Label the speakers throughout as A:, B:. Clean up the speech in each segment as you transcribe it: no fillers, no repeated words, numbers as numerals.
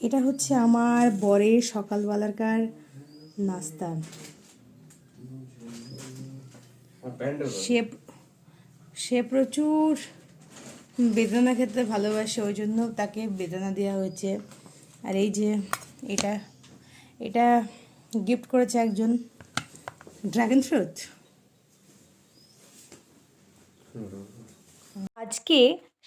A: এটা হচ্ছে আমার বরের সকালবেলাকার নাস্তা। সে সে প্রচুর বেদানা খেতে ভালোবাসে, ওই জন্য তাকে বেদানা দেওয়া হয়েছে। আর এই যে এটা এটা গিফট করেছে একজন, ড্রাগন ফ্রুট। আজকে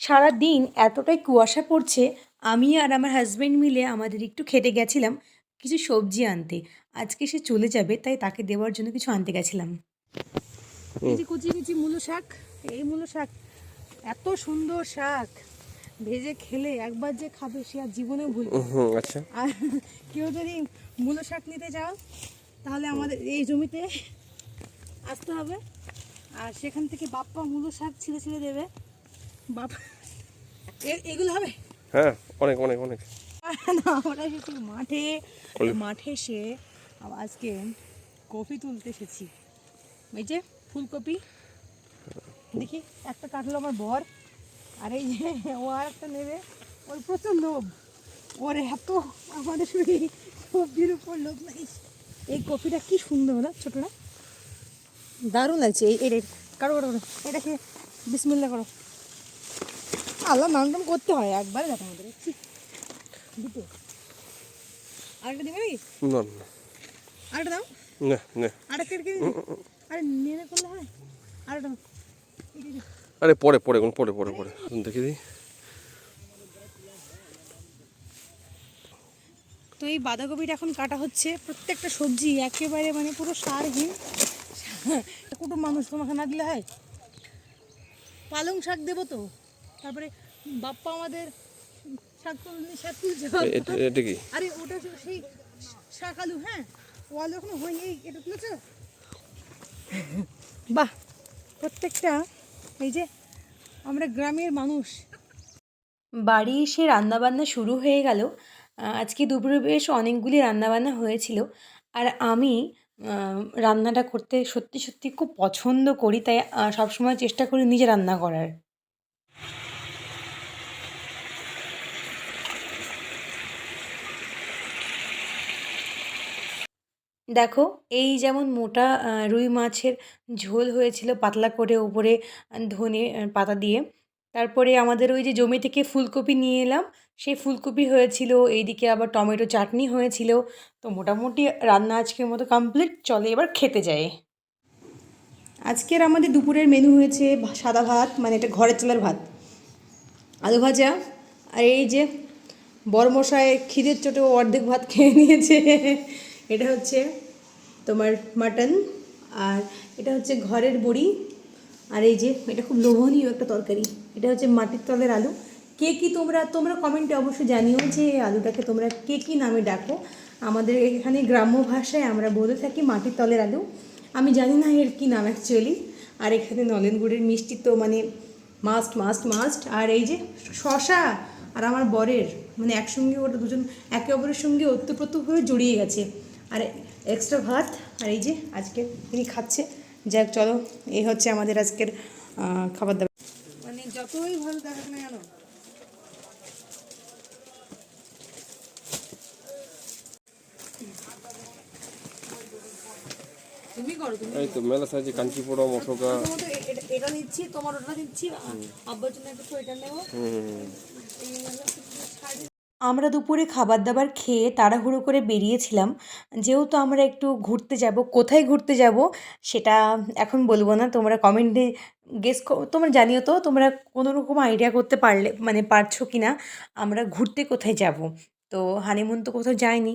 A: সারা দিন এতটাই কুয়াশা পড়ছে, আমি আর আমার হাজব্যান্ড মিলে আমাদের একটু খেতে গেছিলাম কিছু সবজি আনতে। আজকে সে চলে যাবে, তাই তাকে দেওয়ার জন্য কিছু আনতে গেছিলাম। এই যে কুচি কুচি মূলো শাক, এই মূলো শাক এত সুন্দর শাক, ভেজে খেলে একবার যে খাবে সে আর জীবনেও ভুলবে না।
B: আচ্ছা,
A: আর কেউ যদি মূলো শাক নিতে যাও তাহলে আমাদের এই জমিতে আসতে হবে, আর সেখান থেকে বাপ্পা মূলো শাক ছিঁড়ে ছিঁড়ে দেবে। বাবা, এগুলো হবে?
B: হ্যাঁ, অনেক অনেক অনেক।
A: না, আমরা এসেছি মাঠে। মাঠে এসে আজকে কপি তুলতে এসেছি। এই যে ফুলকপি, দেখি একটা কাটলো আমার বর, আর এই যে ও আর একটা নেবে। ওর প্রচুর লোভ, ওর এত আমাদের শরীর সবজির উপর লোভ নাই। এই কপিটা কি সুন্দর না, ছোটটা দারুণ লাগছে। এই কারো কারো এটাকে বিসমিল্লা করো। আল্লাহ নাম করতে হয়, একবারে দেখো আমাদের দুটো। আরেকটা দিবে নাকি?
B: না না
A: আরেকটা দাও,
B: না না।
A: আরেকটা কেটে দিই। আরে নেড়ে করলে হয়। আরেকটা দাও।
B: আরে পরে পরে কোন পরে পরে পরে দেখি দিই।
A: তো এই বাঁধাকপিটা এখন কাটা হচ্ছে। প্রত্যেকটা সবজি একেবারে মানে পুরো সারহীন। কুটুম মানুষ, তোমাকে না দিলে হয়? পালং শাক দেবো তো, তারপরে বাপ্পা আমাদের শাক তুলছে।
B: এটা কি?
A: আরে ওটা সেই শাক আলু। হ্যাঁ, ও আলু এখনো হয়নি, এটা তুলেছো? বাহ, প্রত্যেকটা এই যে আমরা গ্রামের মানুষ। বাড়ি এসে রান্নাবান্না শুরু হয়ে গেল। আজকে দুপুরে বেশ অনেকগুলি রান্নাবান্না হয়েছিল। আর আমি রান্নাটা করতে সত্যি সত্যি খুব পছন্দ করি, তাই সবসময় চেষ্টা করি নিজে রান্না করার। দেখো, এই যেমন মোটা রুই মাছের ঝোল হয়েছিল পাতলা করে, উপরে ধনে পাতা দিয়ে। তারপরে আমাদের ওই যে জমি থেকে ফুলকপি নিয়ে এলাম, সেই ফুলকপি হয়েছিল। এইদিকে আবার টমেটো চাটনি হয়েছিল। তো মোটামুটি রান্না আজকের মতো কমপ্লিট। চলে এবার খেতে যাই। আজকের আমাদের দুপুরের মেনু হয়েছে সাদা ভাত, মানে এটা ঘরের চালের ভাত, আলু ভাজা। আর এই যে বড়মশাই খিদের চোটে ও অর্ধেক ভাত খেয়ে নিয়েছে। এটা হচ্ছে তোমার মাটন, আর এটা হচ্ছে ঘরের বড়ি। আর এই যে এটা খুব লোভনীয় একটা তরকারি, এটা হচ্ছে মাটির তলের আলু। কে কি তোমরা তোমরা কমেন্টে অবশ্যই জানিও যে এই আলুটাকে তোমরা কে কী নামে ডাকো। আমাদের এখানে গ্রাম্য ভাষায় আমরা বলে থাকি মাটির তলের আলু। আমি জানি না এর কী নাম অ্যাকচুয়ালি। আর এখানে নলেন গুড়ের মিষ্টি তো মানে মাস্ট মাস্ট মাস্ট। আর এই যে শশা আর আমার বরের মানে একসঙ্গে ওটা দুজন একে অপরের সঙ্গে ওতপ্রোত হয়ে জড়িয়ে গেছে। আর এক্সট্রা ভাত। আর এই যে আজকে তিনি খাচ্ছে। যাক চলো, এই হচ্ছে আমাদের আজকের খাবার দাবার। মানে যতই ভালো দেখাক না কেন, তুমি করো, তুমি
B: এই তো মেলা সাইজে কাঞ্চিপুরম অশোকা।
A: প্রথমত এটা নিচ্ছি, তোমার ওটা নিচ্ছি, আব্বার জন্য একটা সোয়েটার নেবো। আমরা দুপুরে খাবার দাবার খেয়ে তাড়াহুড়ো করে বেরিয়েছিলাম, যেহেতু আমরা একটু ঘুরতে যাব। কোথায় ঘুরতে যাব সেটা এখন বলবো না, তোমরা কমেন্টে তোমরা জানিও তো, তোমরা কোনো রকম আইডিয়া করতে পারলে মানে পারছো কি না আমরা ঘুরতে কোথায় যাব। তো হানিমুন তো কোথাও যায়নি,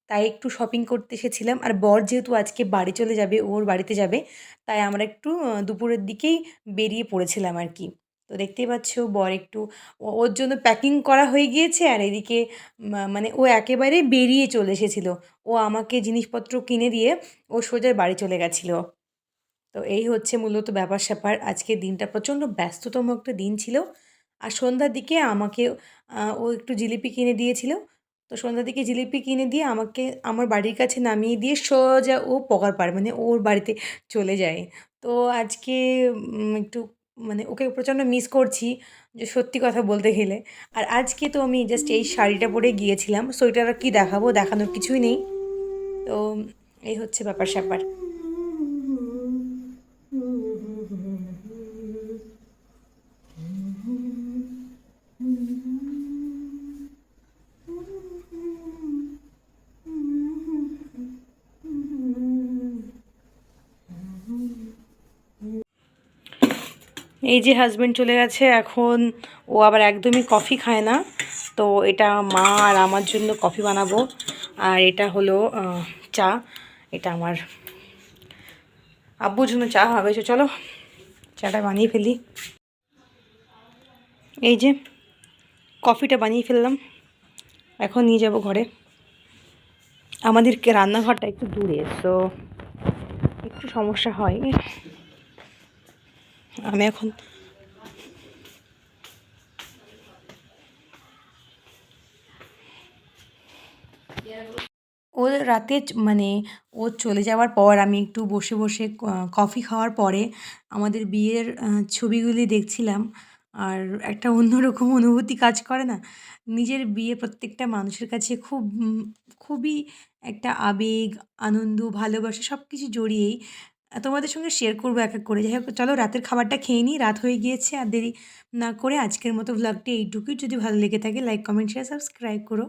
A: তাই একটু শপিং করতে এসেছিলাম। আর বর যেহেতু আজকে বাড়ি চলে যাবে, ওর বাড়িতে যাবে, তাই আমরা একটু দুপুরের দিকেই বেরিয়ে পড়েছিলাম আর কি। তো দেখতেই পাচ্ছ বর একটু ওর জন্য প্যাকিং করা হয়ে গিয়েছে। আর এদিকে মানে ও একেবারে বেরিয়ে চলে এসেছিল। ও আমাকে জিনিসপত্র কিনে দিয়ে ও সোজা বাড়ি চলে গেছিলো। তো এই হচ্ছে মূলত ব্যাপার-স্যাপার। আজকের দিনটা প্রচণ্ড ব্যস্ততম একটা দিন ছিল। আর সন্ধ্যার দিকে আমাকে ও একটু জিলিপি কিনে দিয়েছিল। তো সন্ধ্যার দিকে জিলিপি কিনে দিয়ে আমাকে আমার বাড়ির কাছে নামিয়ে দিয়ে সোজা ও পগারপাড় মানে ওর বাড়িতে চলে যায়। তো আজকে একটু মানে ওকে প্রচণ্ড মিস করছি, যে সত্যি কথা বলতে গেলে। আর আজকে তো আমি জাস্ট এই শাড়িটা পরে গিয়েছিলাম, সো এটা আর কি দেখাবো, দেখানোর কিছুই নেই। তো এই হচ্ছে ব্যাপার-স্যাপার। এই যে হাজবেন্ড চলে গেছে এখন, ও আবার একদমই কফি খায় না। তো এটা মা আর আমার জন্য কফি বানাবো। আর এটা হলো চা, এটা আমার আব্বুর জন্য চা হবে। তো চলো চাটা বানিয়ে ফেলি। এই যে কফিটা বানিয়ে ফেললাম, এখন নিয়ে যাব ঘরে। আমাদেরকে রান্নাঘরটা একটু দূরে, তো একটু সমস্যা হয়। আমি এখন ও রাতে মানে ও চলে যাওয়ার পর আমি একটু বসে বসে কফি খাওয়ার পরে আমাদের বিয়ের ছবিগুলি দেখছিলাম। আর একটা অন্যরকম অনুভূতি কাজ করে না? নিজের বিয়ে প্রত্যেকটা মানুষের কাছে খুবই একটা আবেগ, আনন্দ, ভালোবাসা সব কিছু জড়িয়েই। তোমাদের সঙ্গে শেয়ার করবো এক এক করে। যাই হোক চলো রাতের খাবারটা খেয়ে নিই, রাত হয়ে গিয়েছে। আর দেরি না করে আজকের মতো ভ্লগটি এইটুকুই। যদি ভালো লেগে থাকে লাইক, কমেন্ট, শেয়ার, সাবস্ক্রাইব করো।